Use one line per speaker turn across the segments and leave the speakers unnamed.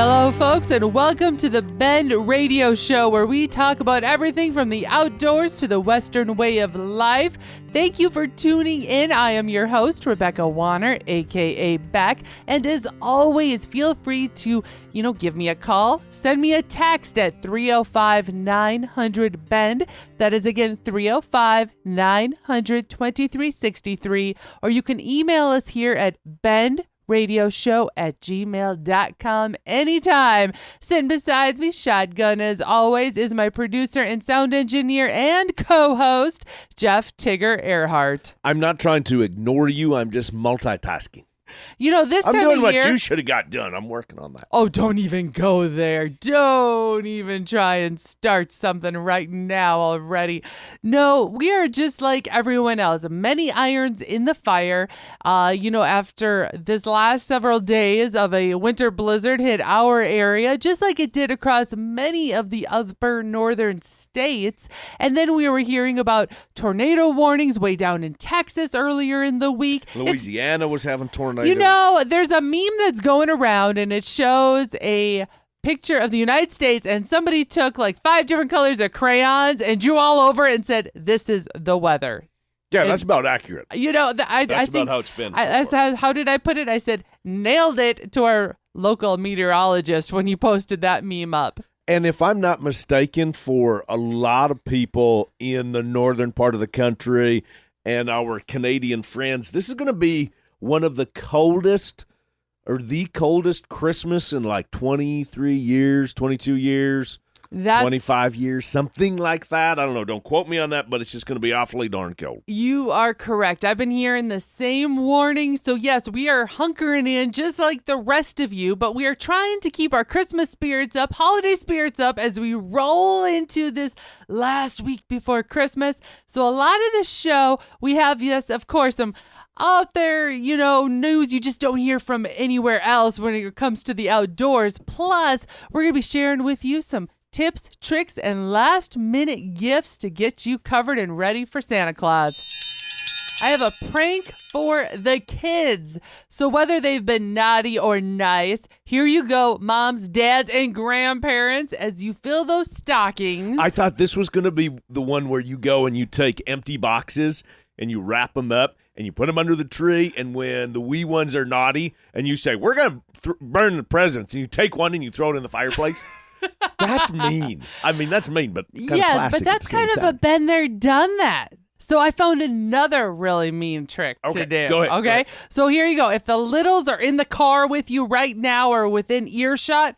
Hello, folks, and welcome to the Bend Radio Show, where we talk about everything from the outdoors to the Western way of life. Thank you for tuning in. I am your host, Rebecca Wanner, a.k.a. Beck. And as always, feel free to, give me a call. Send me a text at 305-900-BEND. That is, again, 305-900-2363. Or you can email us here at bendradioshow@gmail.com anytime. Sitting beside me, shotgun as always, is my producer and sound engineer and co-host, Jeff Tigger Erhardt.
I'm not trying to ignore you. I'm just multitasking.
This time of year...
I'm doing what you should have got done. I'm working on that.
Oh, don't even go there. Don't even try and start something right now already. No, we are just like everyone else. Many irons in the fire. After this last several days of a winter blizzard hit our area, just like it did across many of the upper northern states. And then we were hearing about tornado warnings way down in Texas earlier in the week.
Louisiana was having tornadoes.
There's a meme that's going around, and it shows a picture of the United States, and somebody took like 5 different colors of crayons and drew all over it and said, "This is the weather."
Yeah, that's about accurate.
I
that's
think
about how it's been.
How did I put it? I said, nailed it to our local meteorologist when he posted that meme up.
And if I'm not mistaken, for a lot of people in the northern part of the country and our Canadian friends, this is going to be one of the coldest Christmas in like 23 years, 22 years, 25 years, something like that. I don't know. Don't quote me on that, but it's just going to be awfully darn cold.
You are correct. I've been hearing the same warning. So yes, we are hunkering in just like the rest of you, but we are trying to keep our Christmas spirits up, holiday spirits up as we roll into this last week before Christmas. So a lot of the show, we have, yes, of course, some out there, news you just don't hear from anywhere else when it comes to the outdoors. Plus, we're going to be sharing with you some tips, tricks, and last-minute gifts to get you covered and ready for Santa Claus. I have a prank for the kids. So whether they've been naughty or nice, here you go, moms, dads, and grandparents, as you fill those stockings.
I thought this was going to be the one where you go and you take empty boxes and you wrap them up and you put them under the tree, and when the wee ones are naughty and you say, "We're going to burn the presents," and you take one and you throw it in the fireplace. That's mean. I mean, that's mean, but kind of classic.
But that's kind of a been there, done that. So I found another really mean trick to do.
Go ahead.
Okay? So here you go. If the littles are in the car with you right now or within earshot,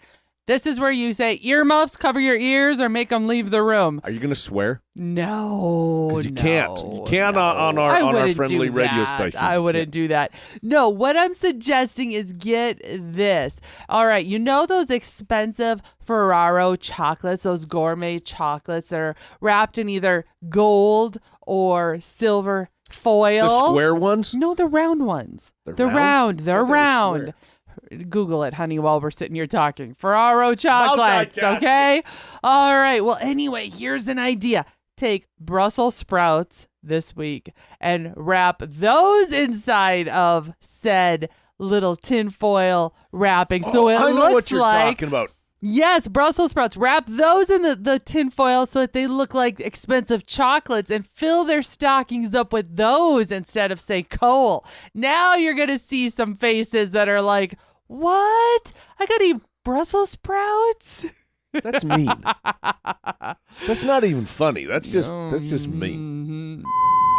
this is where you say, earmuffs, cover your ears, or make them leave the room.
Are you going to swear?
No.
Because you can't. You can't on our friendly radio station.
I wouldn't do that. No, what I'm suggesting is get this. All right, those expensive Ferraro chocolates, those gourmet chocolates that are wrapped in either gold or silver foil?
The square ones?
No, the round ones. They're round. They're round. Google it, honey, while we're sitting here talking. Ferraro chocolates, okay? All right. Well, anyway, here's an idea. Take Brussels sprouts this week and wrap those inside of said little tinfoil wrapping. So it
I know
looks
what you're
like...
talking about.
Yes, Brussels sprouts. Wrap those in the tinfoil so that they look like expensive chocolates and fill their stockings up with those instead of, say, coal. Now you're going to see some faces that are like, "What? I got to eat Brussels sprouts?"
That's mean. That's not even funny. That's just mean.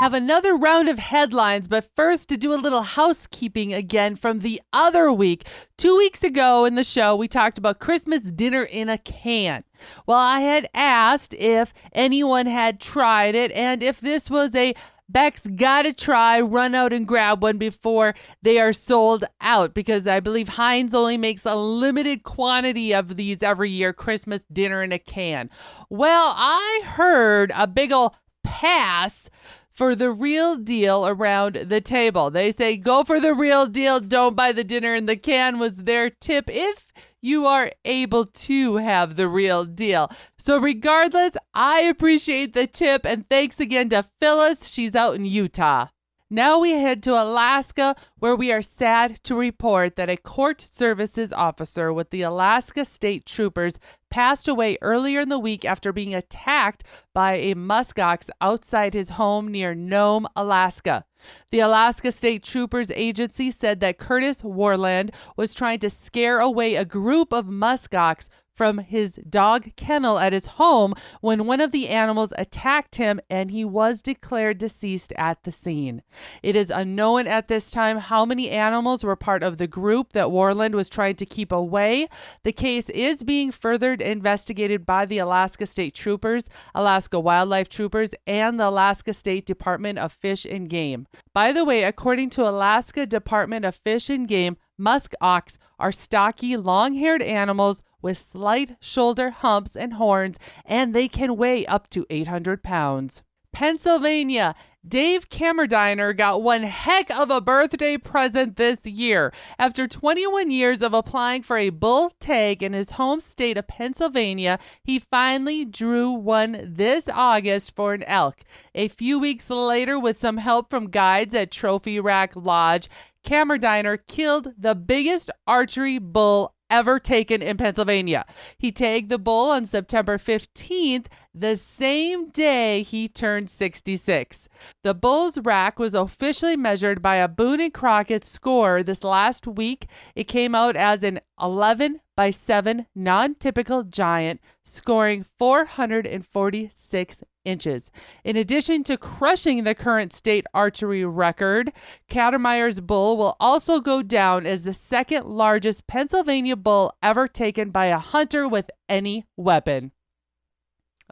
Have another round of headlines, but first to do a little housekeeping again from the other week. 2 weeks ago in the show, we talked about Christmas dinner in a can. Well, I had asked if anyone had tried it and if this was a Beck's gotta try, run out and grab one before they are sold out, because I believe Heinz only makes a limited quantity of these every year, Christmas dinner in a can. Well, I heard a big ol' pass for the real deal around the table. They say go for the real deal, don't buy the dinner in the can was their tip if you are able to have the real deal. So regardless, I appreciate the tip, and thanks again to Phyllis. She's out in Utah. Now we head to Alaska, where we are sad to report that a court services officer with the Alaska State Troopers passed away earlier in the week after being attacked by a muskox outside his home near Nome, Alaska. The Alaska State Troopers Agency said that Curtis Warland was trying to scare away a group of muskox from his dog kennel at his home when one of the animals attacked him, and he was declared deceased at the scene. It is unknown at this time how many animals were part of the group that Warland was trying to keep away. The case is being further investigated by the Alaska State Troopers, Alaska Wildlife Troopers, and the Alaska State Department of Fish and Game. By the way, according to Alaska Department of Fish and Game, musk ox are stocky, long-haired animals with slight shoulder humps and horns, and they can weigh up to 800 pounds. Pennsylvania. Dave Cammerdiner got one heck of a birthday present this year. After 21 years of applying for a bull tag in his home state of Pennsylvania, he finally drew one this August for an elk. A few weeks later, with some help from guides at Trophy Rack Lodge, Cammerdiner killed the biggest archery bull ever taken in Pennsylvania. He tagged the bull on September 15th, the same day he turned 66. The bull's rack was officially measured by a Boone & Crockett score this last week. It came out as an 11-by-7 non-typical giant, scoring 446 inches. In addition to crushing the current state archery record, Cammerdiners' bull will also go down as the second largest Pennsylvania bull ever taken by a hunter with any weapon.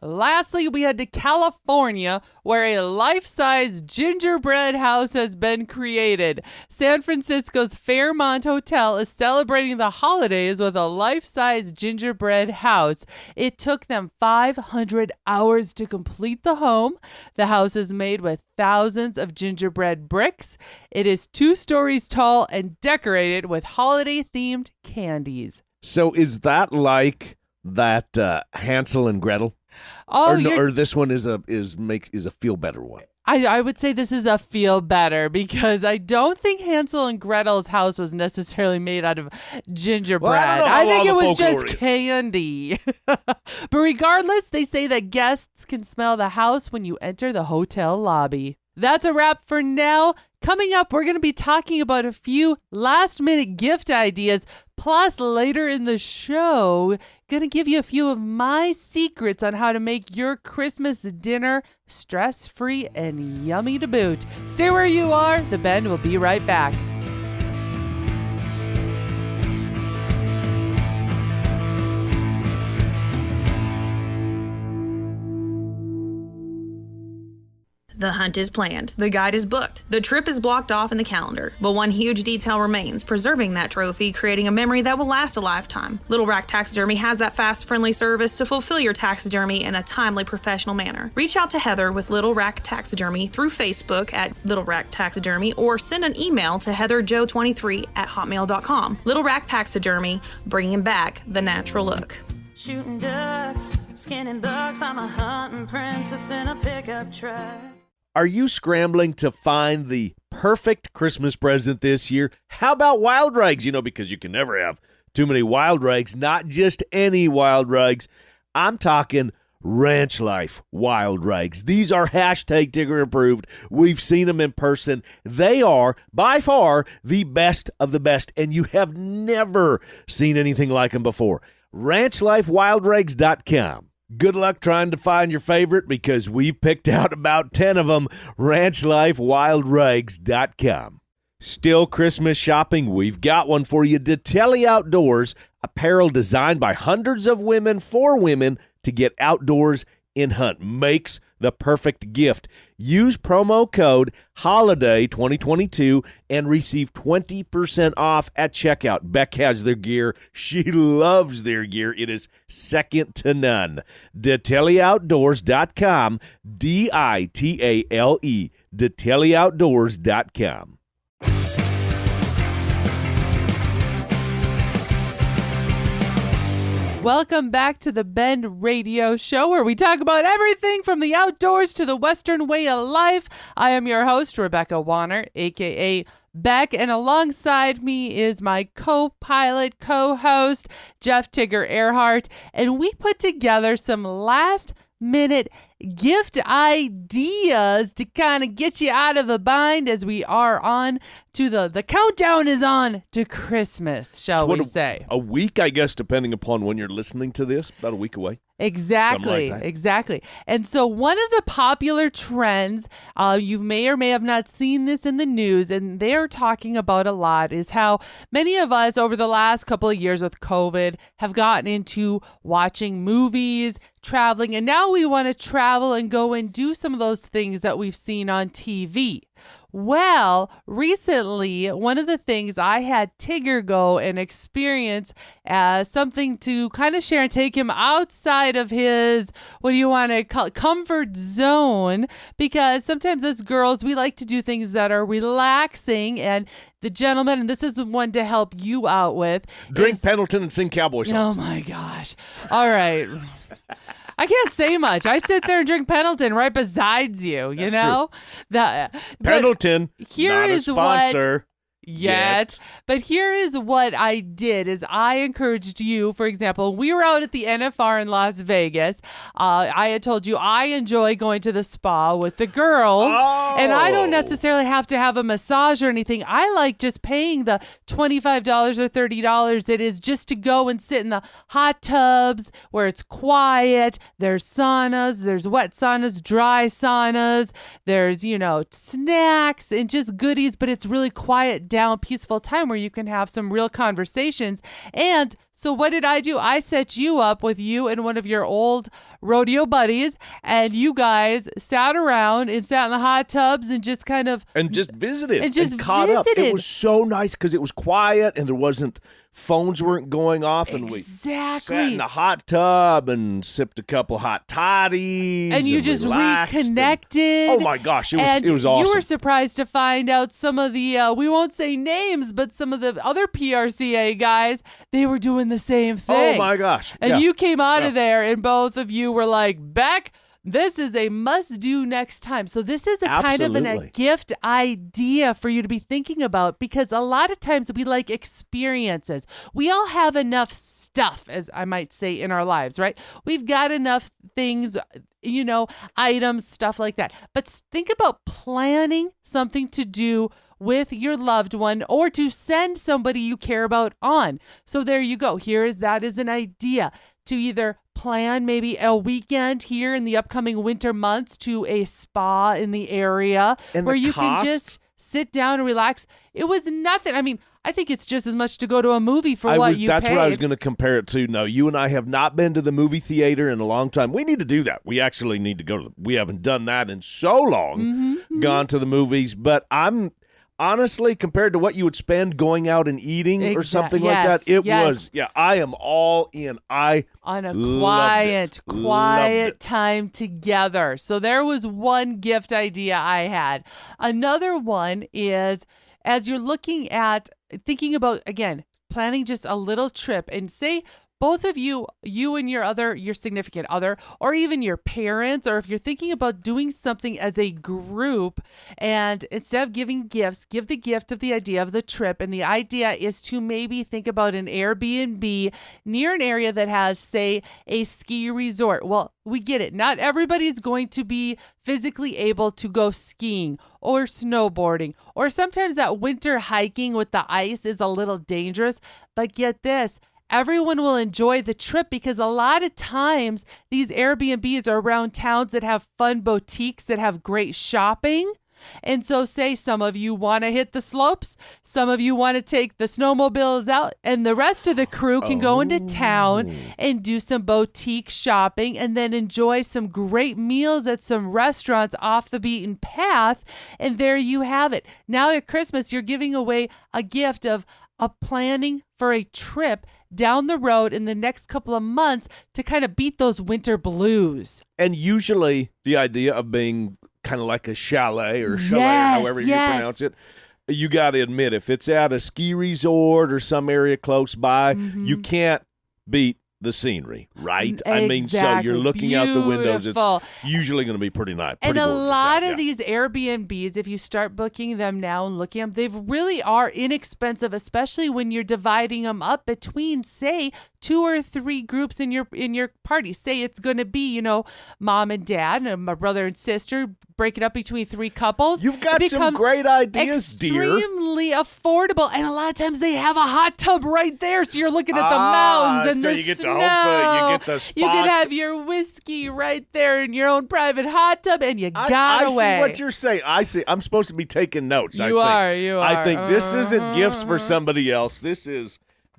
Lastly, we head to California, where a life-size gingerbread house has been created. San Francisco's Fairmont Hotel is celebrating the holidays with a life-size gingerbread house. It took them 500 hours to complete the home. The house is made with thousands of gingerbread bricks. It is 2 stories tall and decorated with holiday-themed candies.
So is that like that Hansel and Gretel?
Oh,
or this one is a feel better one.
I would say this is a feel better, because I don't think Hansel and Gretel's house was necessarily made out of gingerbread.
Well,
I think it was
folklore
just candy. But regardless, they say that guests can smell the house when you enter the hotel lobby. That's a wrap for now. Coming up, we're going to be talking about a few last-minute gift ideas. Plus, later in the show, going to give you a few of my secrets on how to make your Christmas dinner stress-free and yummy to boot. Stay where you are. The Bend will be right back.
The hunt is planned. The guide is booked. The trip is blocked off in the calendar. But one huge detail remains, preserving that trophy, creating a memory that will last a lifetime. Little Rack Taxidermy has that fast, friendly service to fulfill your taxidermy in a timely, professional manner. Reach out to Heather with Little Rack Taxidermy through Facebook at Little Rack Taxidermy, or send an email to heatherjoe23@hotmail.com. Little Rack Taxidermy, bringing back the natural look.
Shooting ducks, skinning bucks, I'm a hunting princess in a pickup truck.
Are you scrambling to find the perfect Christmas present this year? How about wild rags? Because you can never have too many wild rags, not just any wild rags. I'm talking Ranch Life wild rags. These are hashtag Tigger approved. We've seen them in person. They are by far the best of the best, and you have never seen anything like them before. RanchLifeWildRags.com. Good luck trying to find your favorite, because we've picked out about 10 of them. RanchLifeWildRags.com. Still Christmas shopping? We've got one for you. Detelli Outdoors, apparel designed by hundreds of women for women to get outdoors and hunt. Makes the perfect gift. Use promo code HOLIDAY2022 and receive 20% off at checkout. Beck has their gear. She loves their gear. It is second to none. DetelliOutdoors.com. DITALE. DetelliOutdoors.com.
Welcome back to the Bend Radio Show, where we talk about everything from the outdoors to the Western way of life. I am your host, Rebecca Wanner, a.k.a. Beck, and alongside me is my co-pilot, co-host, Jeff Tigger Erhardt, and we put together some last-minute gift ideas to kind of get you out of a bind as we are on to the countdown is on to Christmas, shall we say.
A week, I guess, depending upon when you're listening to this, about a week away.
Exactly,
like
exactly. And so one of the popular trends, you may or may have not seen this in the news, and they're talking about a lot, is how many of us over the last couple of years with COVID have gotten into watching movies, traveling, and now we want to travel and go and do some of those things that we've seen on TV. Well, recently, one of the things I had Tigger go and experience as something to kind of share and take him outside of his, what do you want to call it, comfort zone, because sometimes as girls, we like to do things that are relaxing, and the gentleman, and this is one to help you out with.
Drink Pendleton and sing cowboy songs.
Oh my gosh. All right. I can't say much. I sit there and drink Pendleton right besides you, you know?
Pendleton,
here
not
is
a sponsor.
Yet. But here is what I did is I encouraged you, for example, we were out at the NFR in Las Vegas. I had told you I enjoy going to the spa with the girls, and I don't necessarily have to have a massage or anything. I like just paying the $25 or $30 it is just to go and sit in the hot tubs where it's quiet. There's saunas, there's wet saunas, dry saunas, there's, snacks and just goodies, but it's really quiet down, peaceful time where you can have some real conversations. And so what did I do? I set you up with you and one of your old rodeo buddies, and you guys sat around and sat in the hot tubs and just kind of
just visited
and
caught
visited.
up. It was so nice because it was quiet and there wasn't phones weren't going off, and we sat in the hot tub and sipped a couple hot toddies,
and you just reconnected.
Oh my gosh, it was awesome.
You were surprised to find out some of the we won't say names, but some of the other PRCA guys, they were doing the same thing.
Oh my gosh.
And you came out of there and both of you were like, Beck, this is a must-do next time. So this is a kind of a gift idea for you to be thinking about, because a lot of times we like experiences. We all have enough stuff, as I might say, in our lives, right? We've got enough things, items, stuff like that. But think about planning something to do with your loved one or to send somebody you care about on. So there you go. That is an idea to either plan maybe a weekend here in the upcoming winter months to a spa in the area where you can just sit down and relax. It was nothing. I mean, I think it's just as much to go to a movie for what you paid.
That's what I was going to compare it to. No, you and I have not been to the movie theater in a long time. We need to do that. We actually need to go we haven't done that in so long, gone to the movies. But I'm honestly, compared to what you would spend going out and eating or something like that, I am all in.
On a quiet time together. So there was one gift idea I had. Another one is, as you're thinking about, again, planning just a little trip, and say both of you and your significant other, or even your parents, or if you're thinking about doing something as a group, and instead of giving gifts, give the gift of the idea of the trip. And the idea is to maybe think about an Airbnb near an area that has, say, a ski resort. Well, we get it. Not everybody's going to be physically able to go skiing or snowboarding, or sometimes that winter hiking with the ice is a little dangerous. But get this, everyone will enjoy the trip, because a lot of times these Airbnbs are around towns that have fun boutiques that have great shopping. And so say some of you want to hit the slopes, some of you want to take the snowmobiles out, and the rest of the crew can go into town and do some boutique shopping and then enjoy some great meals at some restaurants off the beaten path. And there you have it. Now at Christmas, you're giving away a gift of planning for a trip down the road in the next couple of months to kind of beat those winter blues.
And usually the idea of being kind of like a chalet or however you pronounce it, you got to admit, if it's at a ski resort or some area close by, you can't beat the scenery, right?
Exactly.
I mean, so you're looking out the windows.
Beautiful.
It's usually going to be pretty nice.
And
pretty
a
gorgeous
lot
out,
of these Airbnbs, if you start booking them now and looking at them, they really are inexpensive, especially when you're dividing them up between, say, 2 or 3 groups in your party. Say it's going to be, mom and dad and my brother and sister. Break it up between 3 couples.
You've got some great ideas, dear.
Extremely affordable, and a lot of times they have a hot tub right there, so you're looking at the mountains and
so
the
you get
snow.
you get the spots.
You can have your whiskey right there in your own private hot tub, and you got away.
I see what you're saying. I see. I'm supposed to be taking notes.
You are.
I think this isn't gifts for somebody else. This is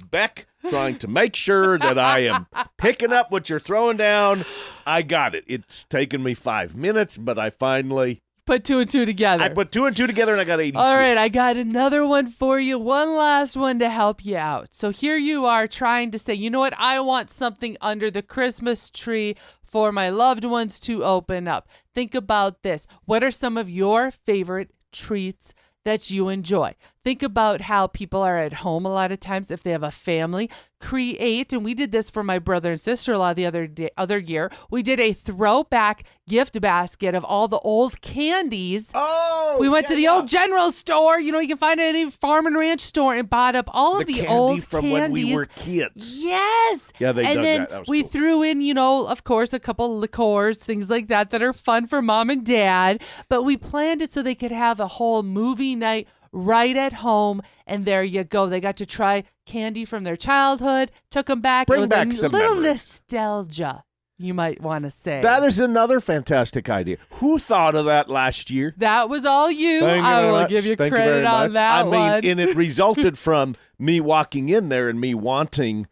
Beck trying to make sure that I am picking up what you're throwing down. I got it. It's taken me 5 minutes, but I finally
put 2 and 2 together.
I put 2 and 2 together, and I got 86.
All right, I got another one for you. One last one to help you out. So here you are trying to say, you know what? I want something under the Christmas tree for my loved ones to open up. Think about this. What are some of your favorite treats that you enjoy? Think about how people are at home a lot of times if they have a family. Create, and we did this for my brother and sister-in-law the other year. We did a throwback gift basket of all the old candies.
Oh,
we went to the old general store. You can find it at any farm and ranch store, and bought up all of the old
from
candies
when we were kids.
Yes.
Yeah, they
and
dug
then
that. That was
we
cool.
threw in, of course, a couple liqueurs, things like that are fun for mom and dad. But we planned it so they could have a whole movie night right at home, and there you go. They got to try candy from their childhood, took them back.
Bring
it was
back
a
some
little
memories.
nostalgia, you might want to say.
That is another fantastic idea. Who thought of that last year?
That was all you.
Thank you
I
very
will
much.
give you
Thank
credit
very
on
much.
that one.
And it resulted from me walking in there and me wanting,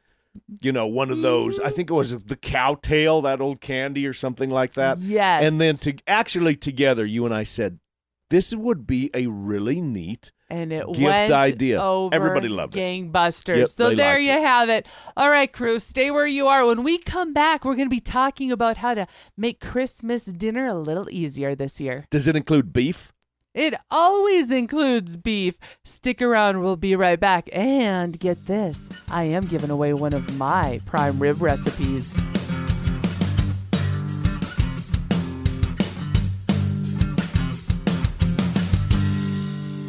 one of those, I think it was the cowtail, that old candy or something like that.
Yes.
And then together, you and I said, this would be a really neat
and it
gift
went
idea.
over
Everybody loved it.
gangbusters.
Yep,
so
they
there
liked
you
it.
have it. All right, crew, stay where you are. When we come back, we're going to be talking about how to make Christmas dinner a little easier this year.
Does it include beef?
It always includes beef. Stick around. We'll be right back. And get this, I am giving away one of my prime rib recipes.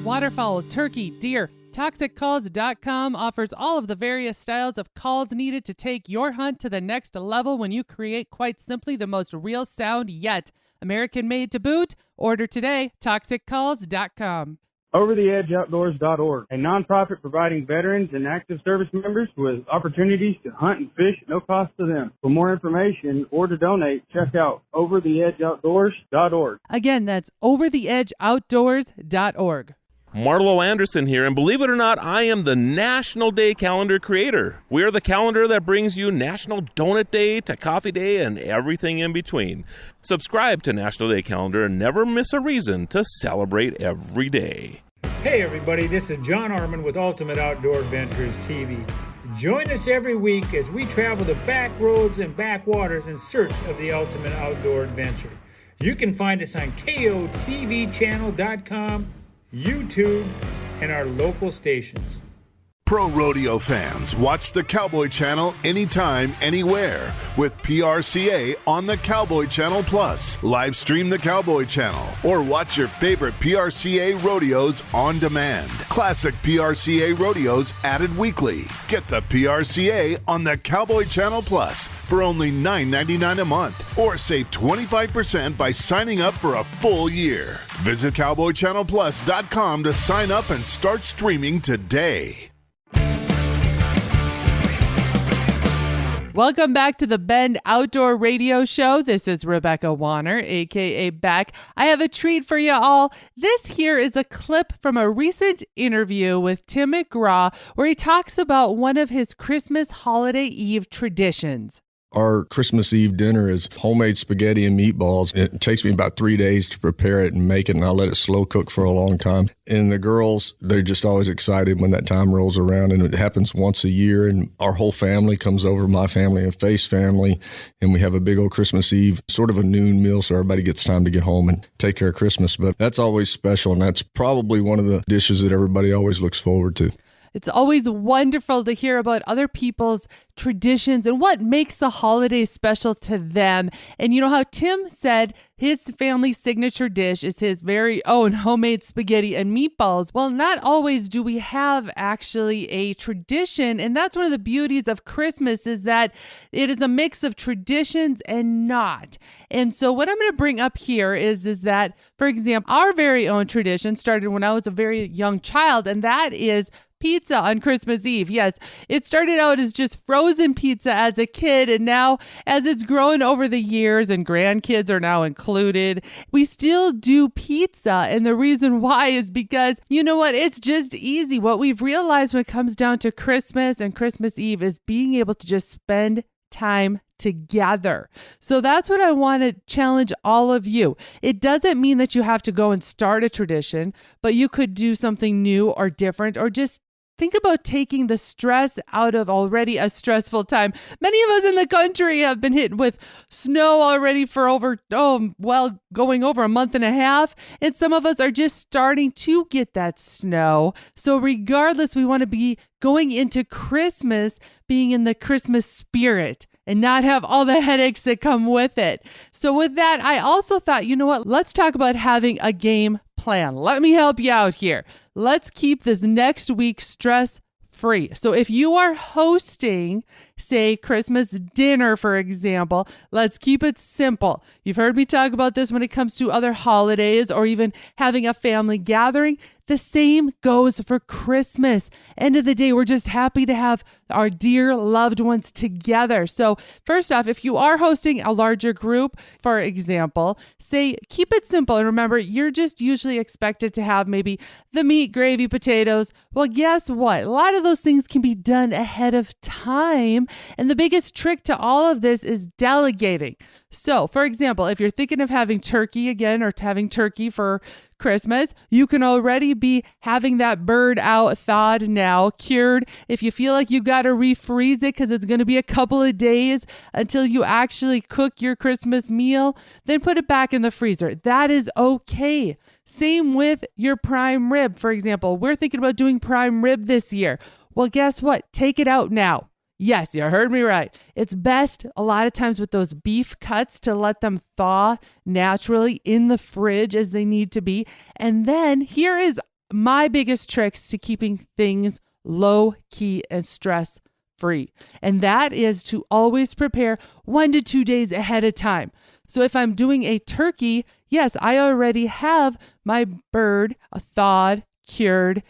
Waterfowl, turkey, deer. ToxicCalls.com offers all of the various styles of calls needed to take your hunt to the next level when you create quite simply the most real sound yet. American made to boot. Order today. ToxicCalls.com.
OverTheEdgeOutdoors.org, a nonprofit providing veterans and active service members with opportunities to hunt and fish at no cost to them. For more information or to donate, check out OverTheEdgeOutdoors.org.
Again, that's OverTheEdgeOutdoors.org.
Marlo Anderson here, and believe it or not, I am the National Day Calendar creator. We are the calendar that brings you National Donut Day to Coffee Day and everything in between. Subscribe to National Day Calendar and never miss a reason to celebrate every day.
Hey everybody, this is John Arman with Ultimate Outdoor Adventures TV. Join us every week as we travel the back roads and backwaters in search of the ultimate outdoor adventure. You can find us on KOTVchannel.com, YouTube, and our local stations.
Pro rodeo fans, watch the Cowboy Channel anytime, anywhere with PRCA on the Cowboy Channel Plus. Live stream the Cowboy Channel or watch your favorite PRCA rodeos on demand. Classic PRCA rodeos added weekly. Get the PRCA on the Cowboy Channel Plus for only $9.99 a month or save 25% by signing up for a full year. Visit CowboyChannelPlus.com to sign up and start streaming today.
Welcome back to the Bend Outdoor Radio Show. This is Rebecca Wanner, a.k.a. Beck. I have a treat for you all. This here is a clip from a recent interview with Tim McGraw where he talks about one of his Christmas holiday eve traditions.
Our Christmas Eve dinner is homemade spaghetti and meatballs. It takes me about 3 days to prepare it and make it, and I let it slow cook for a long time. And the girls, they're just always excited when that time rolls around, and it happens once a year, and our whole family comes over, my family and Faye's family, and we have a big old Christmas Eve, sort of a noon meal, so everybody gets time to get home and take care of Christmas. But that's always special, and that's probably one of the dishes that everybody always looks forward to.
It's always wonderful to hear about other people's traditions and what makes the holidays special to them. And you know how Tim said his family's signature dish is his very own homemade spaghetti and meatballs. Well, not always do we have actually a tradition. And that's one of the beauties of Christmas, is that it is a mix of traditions and not. And so what I'm going to bring up here is that, for example, our very own tradition started when I was a very young child, and that is pizza on Christmas Eve. Yes, it started out as just frozen pizza as a kid, and now as it's grown over the years and grandkids are now included, we still do pizza. And the reason why is because, you know what, it's just easy. What we've realized when it comes down to Christmas and Christmas Eve is being able to just spend time together. So that's what I want to challenge all of you. It doesn't mean that you have to go and start a tradition, but you could do something new or different, or just think about taking the stress out of already a stressful time. Many of us in the country have been hit with snow already for going over a month and a half. And some of us are just starting to get that snow. So regardless, we want to be going into Christmas being in the Christmas spirit and not have all the headaches that come with it. So with that, I also thought, you know what, let's talk about having a game plan. Let me help you out here. Let's keep this next week stress-free. So if you are hosting, say, Christmas dinner, for example, let's keep it simple. You've heard me talk about this when it comes to other holidays or even having a family gathering. The same goes for Christmas. End of the day, we're just happy to have our dear loved ones together. So first off, if you are hosting a larger group, for example, say, keep it simple. And remember, you're just usually expected to have maybe the meat, gravy, potatoes. Well, guess what? A lot of those things can be done ahead of time. And the biggest trick to all of this is delegating. So, for example, if you're thinking of having turkey again, or having turkey for Christmas, you can already be having that bird out, thawed now, cured. If you feel like you got to refreeze it because it's going to be a couple of days until you actually cook your Christmas meal, then put it back in the freezer. That is okay. Same with your prime rib. For example, we're thinking about doing prime rib this year. Well, guess what? Take it out now. Yes, you heard me right. It's best a lot of times with those beef cuts to let them thaw naturally in the fridge as they need to be. And then here is my biggest tricks to keeping things low key and stress free. And that is to always prepare 1 to 2 days ahead of time. So if I'm doing a turkey, yes, I already have my bird thawed, cured,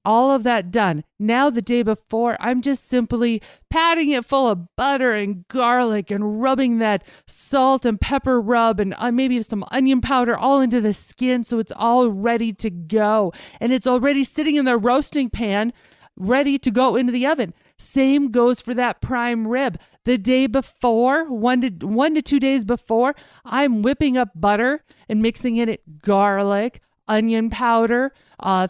all of that done. Now the day before, I'm just simply patting it full of butter and garlic and rubbing that salt and pepper rub and maybe some onion powder all into the skin so it's all ready to go. And it's already sitting in the roasting pan, ready to go into the oven. Same goes for that prime rib. The day before, 1 to 2 days before, I'm whipping up butter and mixing in it garlic, onion powder,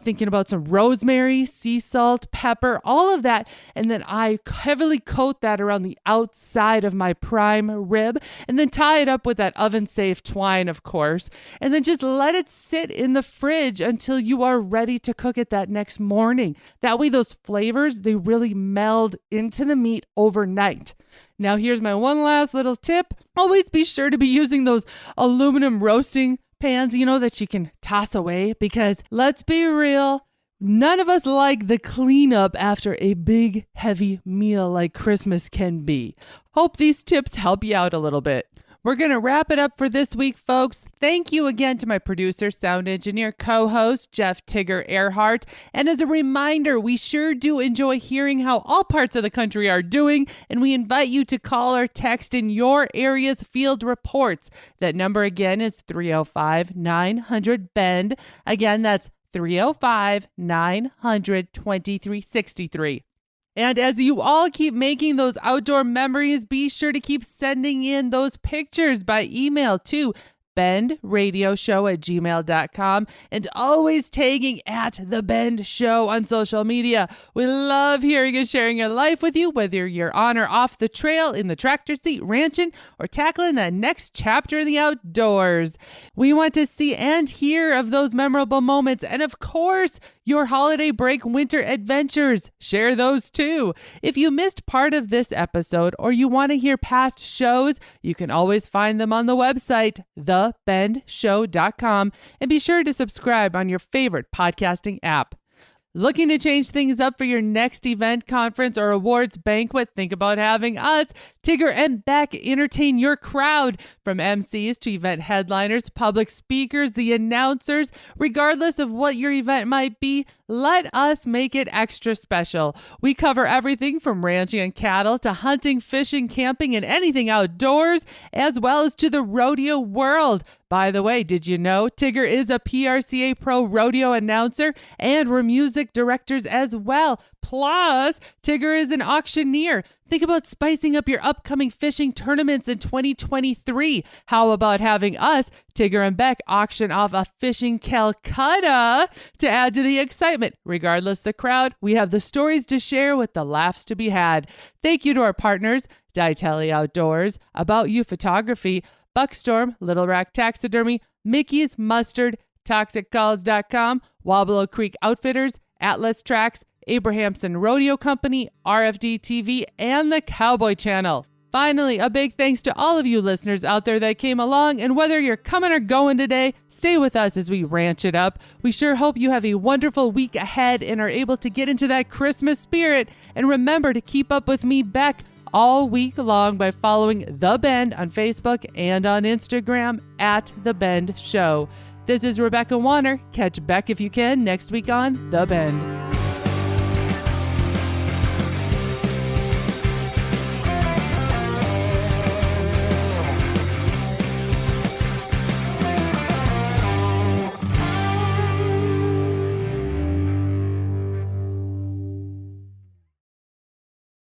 thinking about some rosemary, sea salt, pepper, all of that. And then I heavily coat that around the outside of my prime rib and then tie it up with that oven safe twine, of course. And then just let it sit in the fridge until you are ready to cook it that next morning. That way those flavors, they really meld into the meat overnight. Now here's my one last little tip. Always be sure to be using those aluminum roasting pans, that you can toss away, because let's be real, none of us like the cleanup after a big, heavy meal like Christmas can be. Hope these tips help you out a little bit. We're going to wrap it up for this week, folks. Thank you again to my producer, sound engineer, co-host, Jeff Tigger Erhardt. And as a reminder, we sure do enjoy hearing how all parts of the country are doing, and we invite you to call or text in your area's field reports. That number again is 305-900-BEND. Again, that's 305-900-2363. And as you all keep making those outdoor memories, be sure to keep sending in those pictures by email to bendradioshow@gmail.com and always tagging at The Bend Show on social media. We love hearing and sharing your life with you, whether you're on or off the trail, in the tractor seat, ranching, or tackling that next chapter in the outdoors. We want to see and hear of those memorable moments. And of course, your holiday break winter adventures. Share those too. If you missed part of this episode or you want to hear past shows, you can always find them on the website, thebendshow.com, and be sure to subscribe on your favorite podcasting app. Looking to change things up for your next event, conference, or awards banquet? Think about having us, Tigger and Beck, entertain your crowd. From MCs to event headliners, public speakers, the announcers, regardless of what your event might be, let us make it extra special. We cover everything from ranching and cattle to hunting, fishing, camping, and anything outdoors, as well as to the rodeo world. By the way, did you know Tigger is a PRCA Pro rodeo announcer and we're music directors as well? Plus, Tigger is an auctioneer. Think about spicing up your upcoming fishing tournaments in 2023. How about having us, Tigger and Beck, auction off a fishing Calcutta to add to the excitement? Regardless the crowd, we have the stories to share with the laughs to be had. Thank you to our partners, Ditelli Outdoors, About You Photography, Buckstorm, Little Rack Taxidermy, Mickey's Mustard, ToxicCalls.com, Wabalo Creek Outfitters, Atlas Tracks, Abrahamson Rodeo Company, RFD TV, and the Cowboy Channel. Finally, a big thanks to all of you listeners out there that came along, and whether you're coming or going today, stay with us as we ranch it up. We sure hope you have a wonderful week ahead and are able to get into that Christmas spirit. And remember to keep up with me, Beck, all week long by following The Bend on Facebook and on Instagram at The Bend Show. This is Rebecca Wanner. Catch Beck if you can next week on The Bend.